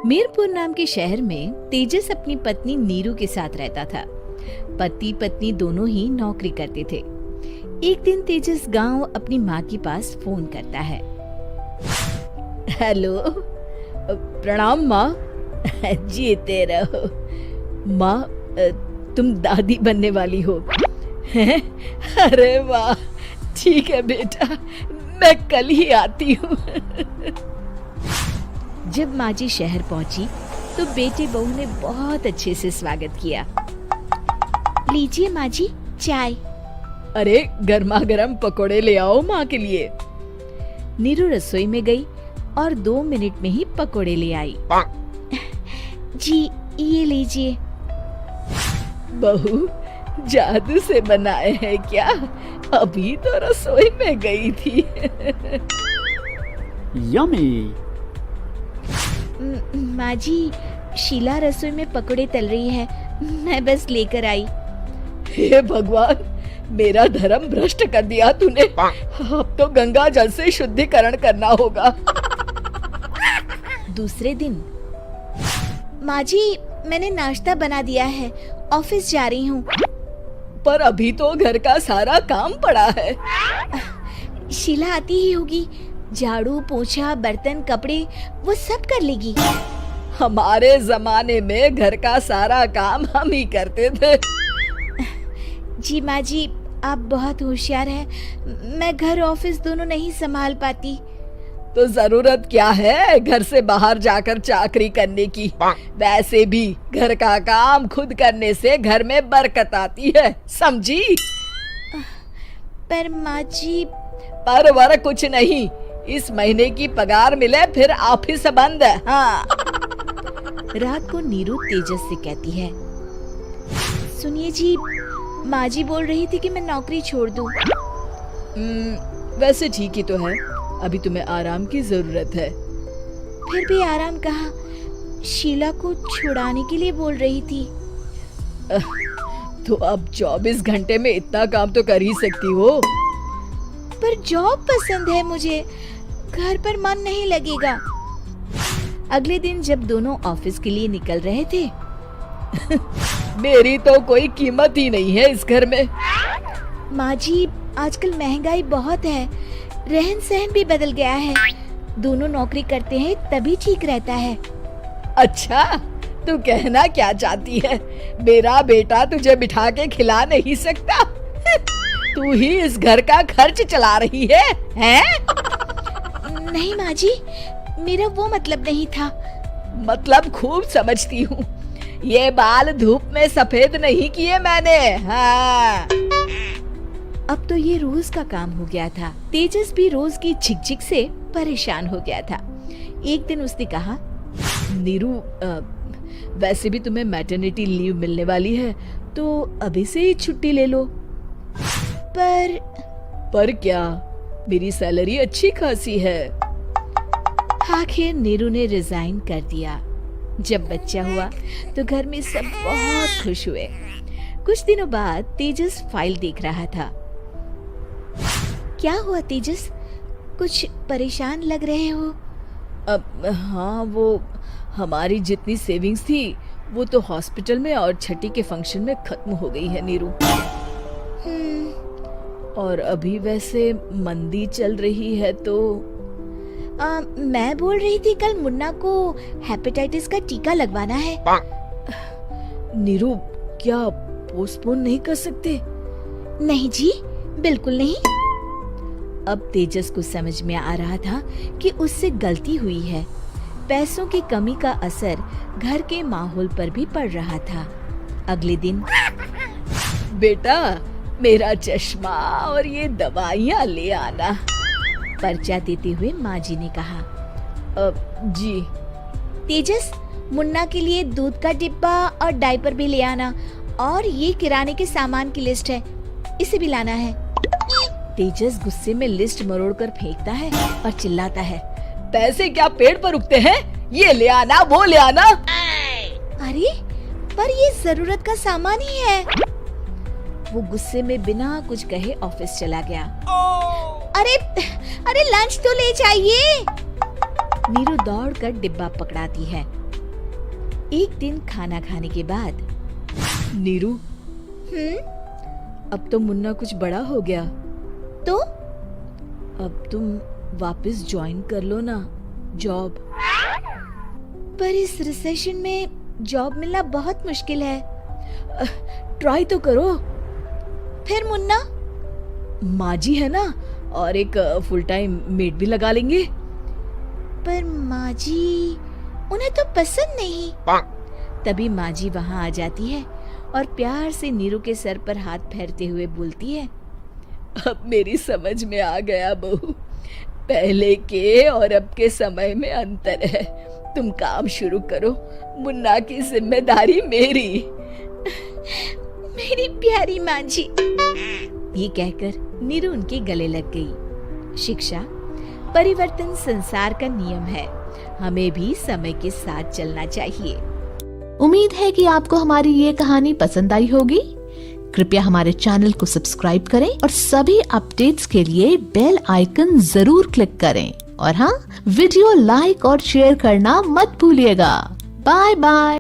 मीरपुर नाम के शहर में तेजस अपनी पत्नी नीरू के साथ रहता था। पति पत्नी दोनों ही नौकरी करते थे। एक दिन तेजस गांव अपनी माँ के पास फोन करता है। हेलो, प्रणाम माँ। जीते रहो माँ, तुम दादी बनने वाली हो हैं? अरे वाह, ठीक है बेटा, मैं कल ही आती हूँ। जब माँ जी शहर पहुंची तो बेटे बहू ने बहुत अच्छे से स्वागत किया। लीजिए माँ जी, चाय। अरे गर्मा गर्म पकोड़े ले आओ माँ के लिए। नीरू रसोई में गई और 2 मिनट में ही पकोड़े ले आई। जी ये लीजिए। बहू, जादू से बनाए हैं क्या? अभी तो रसोई में गई थी। यम्मी। माँ जी, शीला रसोई में पकोड़े तल रही है, मैं बस लेकर आई। हे भगवान, मेरा धर्म भ्रष्ट कर दिया तूने। अब तो गंगा जल से शुद्धिकरण करना होगा। दूसरे दिन, माँ जी मैंने नाश्ता बना दिया है, ऑफिस जा रही हूँ। पर अभी तो घर का सारा काम पड़ा है। शीला आती ही होगी, झाड़ू पोछा बर्तन कपड़े वो सब कर लेगी। हमारे जमाने में घर का सारा काम हम ही करते थे। जी माँ जी, आप बहुत होशियार हैं, मैं घर ऑफिस दोनों नहीं संभाल पाती। तो जरूरत क्या है घर से बाहर जाकर चाकरी करने की? वैसे भी घर का काम खुद करने से घर में बरकत आती है, समझी? पर माँ जी। पर वर कुछ नहीं, इस महीने की पगार मिले फिर ऑफिस बंद। हाँ। रात को नीरू तेजस से कहती है, सुनिए जी, माँ जी बोल रही थी कि मैं नौकरी छोड़ दूं। वैसे ठीक ही तो है, अभी तुम्हें आराम की जरूरत है। फिर भी आराम कहाँ, शीला को छुड़ाने के लिए बोल रही थी। तो अब 24 घंटे में इतना काम तो कर ही सकती हो। पर जॉब पसंद है मुझे, घर पर मन नहीं लगेगा। अगले दिन जब दोनों ऑफिस के लिए निकल रहे थे, मेरी तो कोई कीमत ही नहीं है इस घर में। माँ जी, आजकल महंगाई बहुत है, रहन सहन भी बदल गया है, दोनों नौकरी करते हैं तभी ठीक रहता है। अच्छा, तू कहना क्या चाहती है? मेरा बेटा तुझे बिठा के खिला नहीं सकता? तू ही इस घर का खर्च चला रही है, हैं? नहीं माँ जी, मेरा वो मतलब नहीं था। मतलब खूब समझती हूँ, ये बाल धूप में सफेद नहीं किए मैंने। हाँ। अब तो ये रोज का काम हो गया था। तेजस भी रोज की झिकझिक से परेशान हो गया था। एक दिन उसने कहा, नीरू, वैसे भी तुम्हें मैटरनिटी लीव मिलने वाली है, तो अभी से ही छुट्टी ले लो। पर क्या, मेरी सैलरी अच्छी खासी है। आखिर नीरू ने रिजाइन कर दिया। जब बच्चा हुआ तो घर में सब बहुत खुश हुए। कुछ दिनों बाद तेजस फाइल देख रहा था। क्या हुआ तेजस, कुछ परेशान लग रहे हो? हाँ, वो हमारी जितनी सेविंग्स थी वो तो हॉस्पिटल में और छठी के फंक्शन में खत्म हो गई है नीरू। और अभी वैसे मंदी चल रही है तो मैं बोल रही थी कल मुन्ना को हेपेटाइटिस का टीका लगवाना है। नीरू, क्या पोस्टपोन नहीं कर सकते? नहीं जी, बिल्कुल नहीं। अब तेजस को समझ में आ रहा था कि उससे गलती हुई है। पैसों की कमी का असर घर के माहौल पर भी पड़ रहा था। अगले दिन, बेटा मेरा चश्मा और ये दवाइयाँ ले आना, पर्चा देते हुए माँ जी ने कहा। जी। तेजस, मुन्ना के लिए दूध का डिब्बा और डायपर भी ले आना, और ये किराने के सामान की लिस्ट है, इसे भी लाना है। तेजस गुस्से में लिस्ट मरोड़कर फेंकता है और चिल्लाता है, पैसे क्या पेड़ पर उगते हैं? ये ले आना, वो ले आना। अरे पर ये जरूरत का सामान ही है। वो गुस्से में बिना कुछ कहे ऑफिस चला गया। अरे लंच तो ले जाइए। नीरू दौड़कर डिब्बा पकड़ाती है एक दिन खाना खाने के बाद, नीरू, अब तो मुन्ना कुछ बड़ा हो गया, तो अब तुम वापस ज्वाइन कर लो ना जॉब। पर इस रिसेशन में जॉब मिलना बहुत मुश्किल है। ट्राई तो करो। फिर मुन्ना, माँ जी है ना, और एक फुल टाइम मेड भी लगा लेंगे। पर माँ जी, उन्हें तो पसंद नहीं। तभी माँ जी वहाँ आ जाती है और प्यार से नीरू के सर पर हाथ फेरते हुए बोलती है, अब मेरी समझ में आ गया बहू, पहले के और अब के समय में अंतर है। तुम काम शुरू करो, मुन्ना की जिम्मेदारी मेरी। मेरी प्यारी माँ जी। ये कहकर नीरू उनके गले लग गई। शिक्षा, परिवर्तन संसार का नियम है, हमें भी समय के साथ चलना चाहिए। उम्मीद है कि आपको हमारी ये कहानी पसंद आई होगी। कृपया हमारे चैनल को सब्सक्राइब करें और सभी अपडेट्स के लिए बेल आइकन जरूर क्लिक करें। और हाँ, वीडियो लाइक और शेयर करना मत भूलिएगा। Bye bye.